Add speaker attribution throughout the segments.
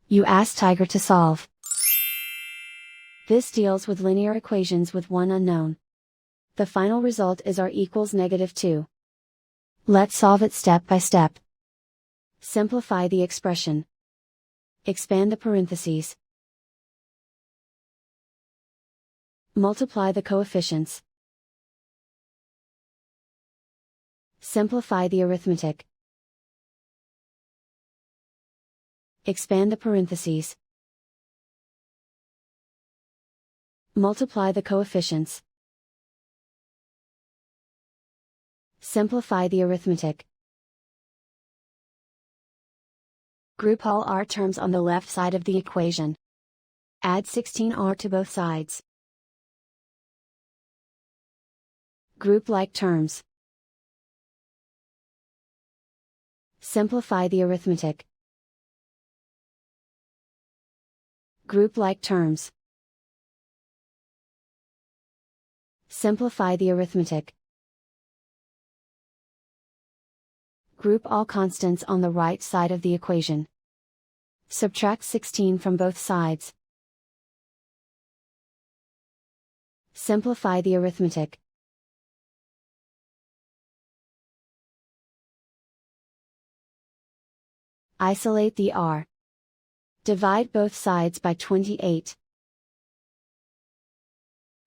Speaker 1: You ask Tiger to solve. This deals with linear equations with one unknown. The final result is r equals -2. Let's solve it step by step. Simplify the expression. Expand the parentheses. Multiply the coefficients. Simplify the arithmetic. Expand the parentheses. Multiply the coefficients. Simplify the arithmetic. Group all r terms on the left side of the equation. Add 16r to both sides. Group like terms. Simplify the arithmetic. Group like terms. Simplify the arithmetic. Group all constants on the right side of the equation. Subtract 16 from both sides. Simplify the arithmetic. Isolate the r. Divide both sides by 28.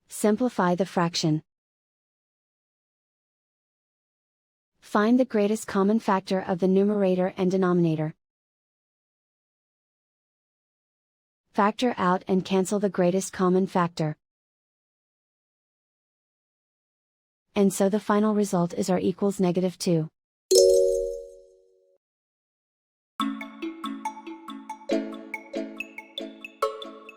Speaker 1: Simplify the fraction. Find the greatest common factor of the numerator and denominator. Factor out and cancel the greatest common factor. And so the final result is r equals -2.